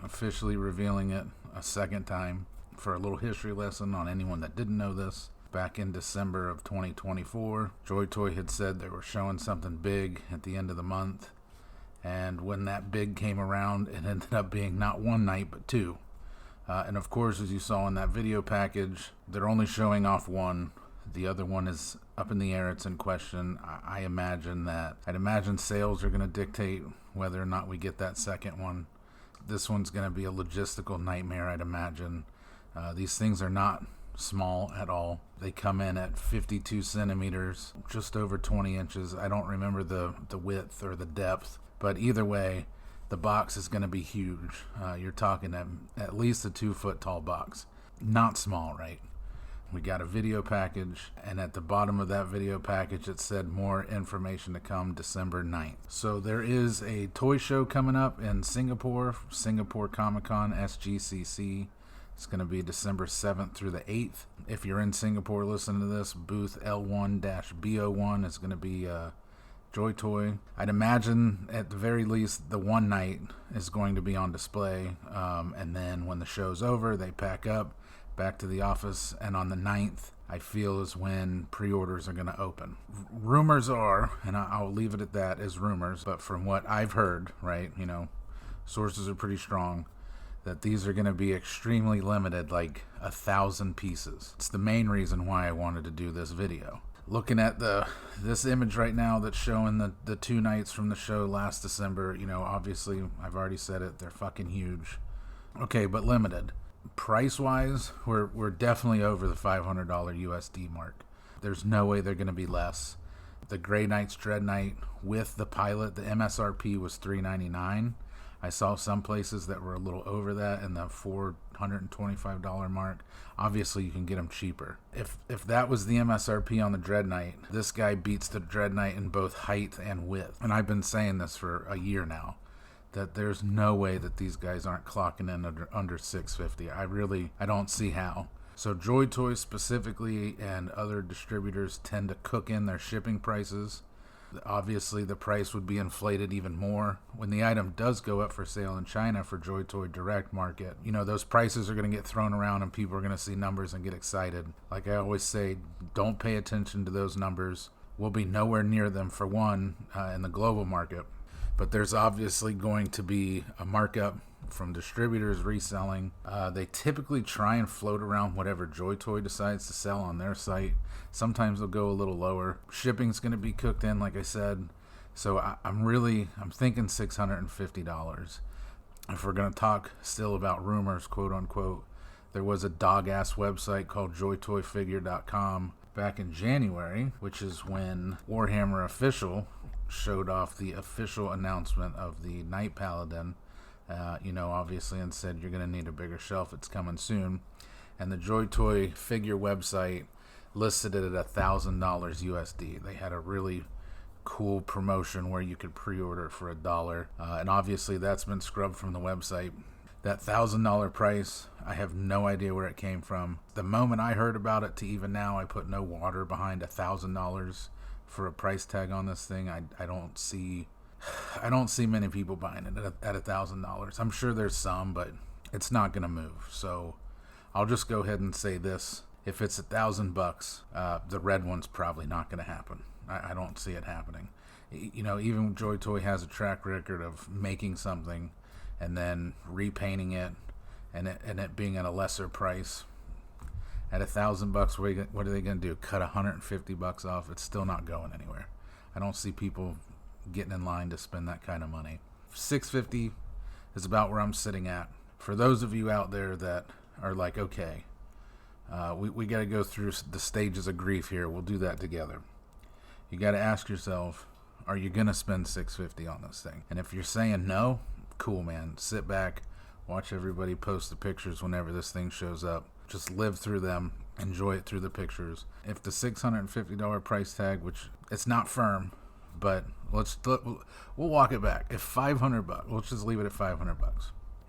officially revealing it a second time for a little history lesson on anyone that didn't know this. Back in December of 2024, Joy Toy had said they were showing something big at the end of the month. And when that big came around, it ended up being not one night, but two. And of course, as you saw in that video package, they're only showing off one. The other one is up in the air. It's in question. I'd imagine sales are going to dictate whether or not we get that second one. This one's going to be a logistical nightmare, I'd imagine. These things are not small at all. They come in at 52 centimeters, just over 20 inches. I don't remember the width or the depth, but either way, the box is going to be huge. You're talking at least a 2-foot tall box. Not small, right? We got a video package, and at the bottom of that video package, it said more information to come December 9th. So there is a toy show coming up in Singapore Comic-Con, SGCC. It's going to be December 7th through the 8th. If you're in Singapore listening to this, booth L1-B01 is going to be Joy Toy. I'd imagine at the very least the one night is going to be on display, and then when the show's over, they pack up back to the office, and on the 9th, I feel is when pre-orders are going to open. Rumors are, and I'll leave it at that as rumors, but from what I've heard, right, sources are pretty strong, that these are going to be extremely limited, like 1,000 pieces. It's the main reason why I wanted to do this video. Looking at this image right now that's showing the two nights from the show last December, obviously, I've already said it, they're fucking huge. Okay, but limited. Price-wise, we're definitely over the $500 USD mark. There's no way they're going to be less. The Grey Knight's Dread Knight with the pilot, the MSRP was $399. I saw some places that were a little over that in the $425 mark. Obviously, you can get them cheaper. If that was the MSRP on the Dread Knight, this guy beats the Dread Knight in both height and width. And I've been saying this for a year now, that there's no way that these guys aren't clocking in under $650. I don't see how. So Joy Toy specifically and other distributors tend to cook in their shipping prices. Obviously, the price would be inflated even more. When the item does go up for sale in China for Joy Toy Direct Market, those prices are going to get thrown around and people are going to see numbers and get excited. Like I always say, don't pay attention to those numbers. We'll be nowhere near them for one in the global market. But there's obviously going to be a markup from distributors reselling. They typically try and float around whatever Joy Toy decides to sell on their site. Sometimes they'll go a little lower. Shipping's going to be cooked in, like I said. So I'm thinking $650. If we're going to talk still about rumors, quote unquote, there was a dog-ass website called joytoyfigure.com back in January, which is when Warhammer Official showed off the official announcement of the Knight Paladin, obviously, and said you're going to need a bigger shelf. It's coming soon. And the Joy Toy figure website listed it at $1,000 USD. They had a really cool promotion where you could pre-order for $1. And obviously, that's been scrubbed from the website. That $1,000 price, I have no idea where it came from. The moment I heard about it to even now, I put no water behind $1,000 for a price tag on this thing. I don't see many people buying it at $1,000. I'm sure there's some, but it's not going to move. So I'll just go ahead and say this: if it's $1,000, the red one's probably not going to happen. I don't see it happening. Even Joy Toy has a track record of making something and then repainting it and it being at a lesser price. At $1,000, what are they going to do? Cut $150 off? It's still not going anywhere. I don't see people getting in line to spend that kind of money. $650 is about where I'm sitting at. For those of you out there that are like, okay, we got to go through the stages of grief here. We'll do that together. You got to ask yourself, are you going to spend $650 on this thing? And if you're saying no, cool, man. Sit back, watch everybody post the pictures whenever this thing shows up. Just live through them, enjoy it through the pictures. If the $650 price tag, which it's not firm, but we'll walk it back. If $500, let's just leave it at $500.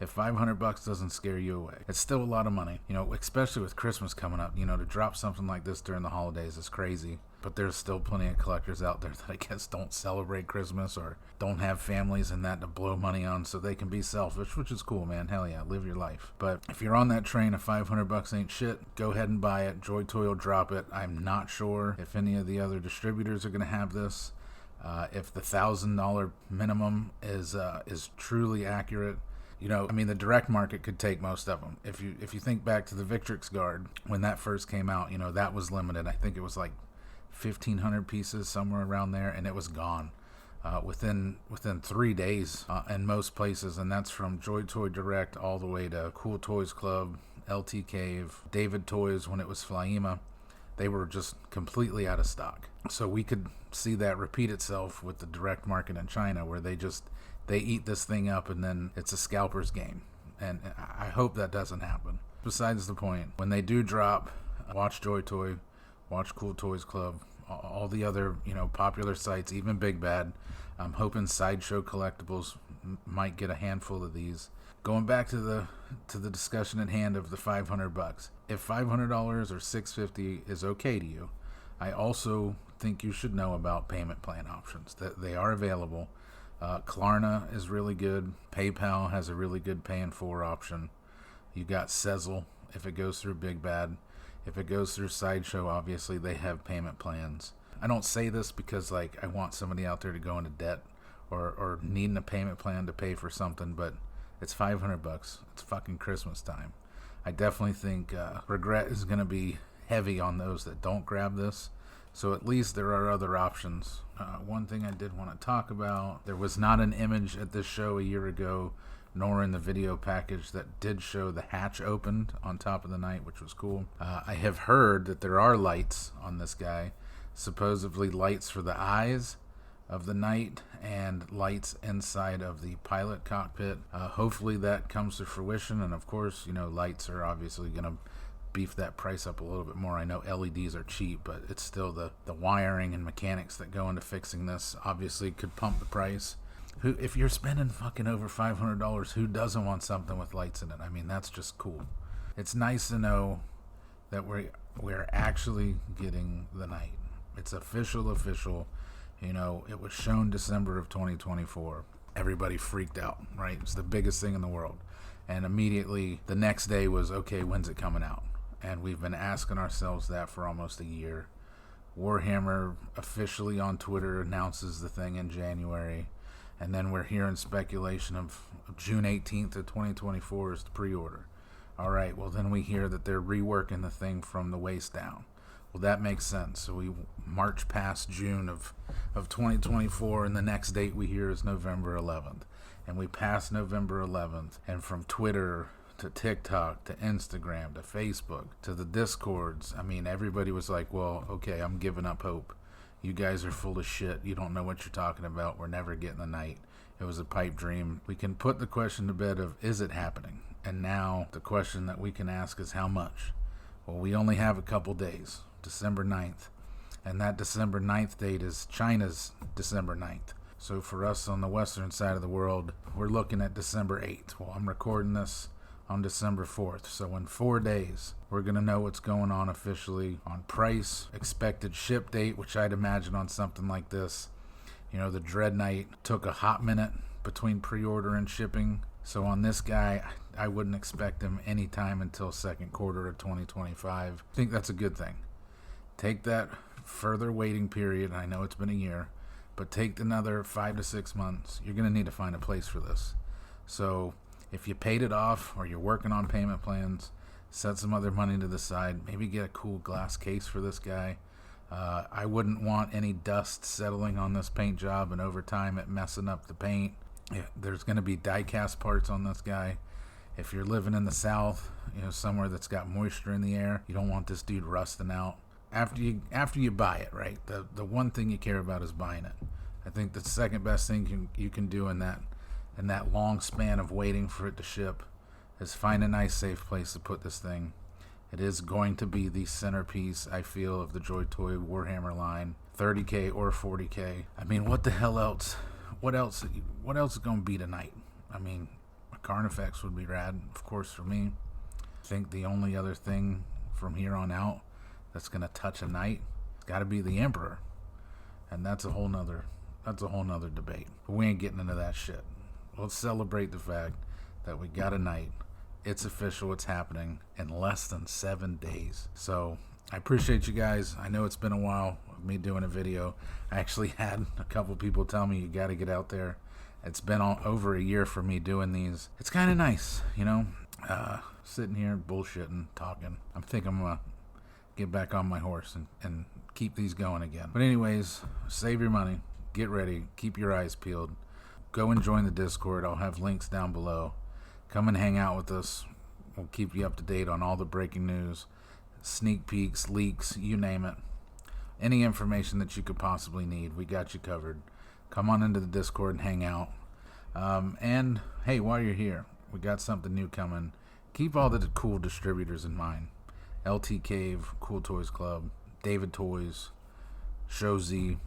If $500 doesn't scare you away, it's still a lot of money, especially with Christmas coming up. To drop something like this during the holidays is crazy. But there's still plenty of collectors out there that I guess don't celebrate Christmas or don't have families and that to blow money on, so they can be selfish, which is cool, man. Hell yeah, live your life. But if you're on that train of $500 ain't shit, go ahead and buy it. Joy Toy will drop it. I'm not sure if any of the other distributors are going to have this. If the $1,000 minimum is truly accurate, the direct market could take most of them. If you think back to the Victrix Guard, when that first came out, that was limited. I think it was like 1,500 pieces, somewhere around there, and it was gone within 3 days in most places. And that's from Joy Toy Direct all the way to Cool Toys Club, LT Cave, David Toys when it was Flyema. They were just completely out of stock. So we could see that repeat itself with the direct market in China, where they eat this thing up and then it's a scalper's game. And I hope that doesn't happen. Besides the point, when they do drop, watch Joy Toy, watch Cool Toys Club, all the other popular sites, even Big Bad. I'm hoping Sideshow Collectibles might get a handful of these. Going back to the discussion at hand of the $500. If $500 or $650 is okay to you, I also think you should know about payment plan options. That they are available. Klarna is really good. PayPal has a really good pay in 4 option. You got Sezzle if it goes through Big Bad. If it goes through Sideshow, obviously they have payment plans. I don't say this because I want somebody out there to go into debt or needing a payment plan to pay for something, but it's $500. It's fucking Christmas time. I definitely think regret is going to be heavy on those that don't grab this. So at least there are other options. One thing I did want to talk about, there was not an image at this show a year ago, nor in the video package, that did show the hatch opened on top of the Knight, which was cool. I have heard that there are lights on this guy, supposedly lights for the eyes of the Knight and lights inside of the pilot cockpit. Hopefully that comes to fruition, and of course, lights are obviously going to beef that price up a little bit more. I know LEDs are cheap, but it's still the wiring and mechanics that go into fixing this obviously could pump the price. If you're spending fucking over $500, who doesn't want something with lights in it? That's just cool. It's nice to know that we're actually getting the Knight. It's official. It was shown December of 2024. Everybody freaked out, right? It's the biggest thing in the world. And immediately the next day was, okay, when's it coming out? And we've been asking ourselves that for almost a year. Warhammer officially on Twitter announces the thing in January. And then we're hearing speculation of June 18th of 2024 is the pre-order. All right, well, then we hear that they're reworking the thing from the waist down. Well, that makes sense. So we march past June of 2024, and the next date we hear is November 11th. And we pass November 11th, and from Twitter to TikTok to Instagram to Facebook to the Discords, everybody was like, well, okay, I'm giving up hope. You guys are full of shit. You don't know what you're talking about. We're never getting the Knight. It was a pipe dream. We can put the question to bed of, is it happening? And now the question that we can ask is how much? Well, we only have a couple days, December 9th. And that December 9th date is China's December 9th. So for us on the western side of the world, we're looking at December 8th. Well, I'm recording this on December 4th. So in 4 days, we're going to know what's going on officially on price, expected ship date, which I'd imagine on something like this. The Dread Knight took a hot minute between pre-order and shipping. So on this guy, I wouldn't expect him anytime until second quarter of 2025. I think that's a good thing. Take that further waiting period. I know it's been a year, but take another 5 to 6 months. You're going to need to find a place for this. So if you paid it off or you're working on payment plans, set some other money to the side. Maybe get a cool glass case for this guy. I wouldn't want any dust settling on this paint job and over time it messing up the paint. There's going to be die-cast parts on this guy. If you're living in the south, somewhere that's got moisture in the air, you don't want this dude rusting out. After you buy it, right? The one thing you care about is buying it. I think the second best thing you can do in that long span of waiting for it to ship is find a nice safe place to put this thing. It is going to be the centerpiece, I feel, of the Joy Toy Warhammer line, 30K or 40K. What the hell else? What else is going to be tonight? Carnifex would be rad, of course, for me. I think the only other thing from here on out that's going to touch a knight, it's got to be the Emperor. And that's a whole nother debate. But we ain't getting into that shit. Let's celebrate the fact that we got a knight. It's official. It's happening in less than 7 days. So I appreciate you guys. I know it's been a while of me doing a video. I actually had a couple people tell me you got to get out there. It's been over a year for me doing these. It's kind of nice, you know, sitting here bullshitting, talking. I think I'm going to get back on my horse and keep these going again. But anyways, save your money. Get ready. Keep your eyes peeled. Go and join the Discord. I'll have links down below. Come and hang out with us. We'll keep you up to date on all the breaking news, sneak peeks, leaks, you name it. Any information that you could possibly need, we got you covered. Come on into the Discord and hang out. And hey, while you're here, we got something new coming. Keep all the cool distributors in mind. LT Cave, Cool Toys Club, David Toys, Show Z.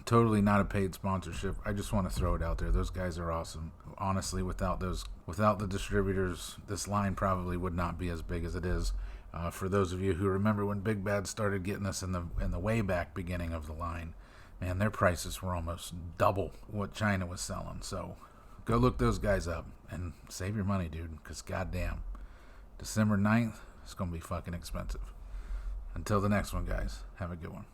Totally not a paid sponsorship. I just want to throw it out there. Those guys are awesome. Honestly, without the distributors, this line probably would not be as big as it is. For those of you who remember when Big Bad started getting us in the way back beginning of the line, man, their prices were almost double what China was selling. So go look those guys up and save your money, dude, because goddamn, December 9th, it's going to be fucking expensive. Until the next one, guys, have a good one.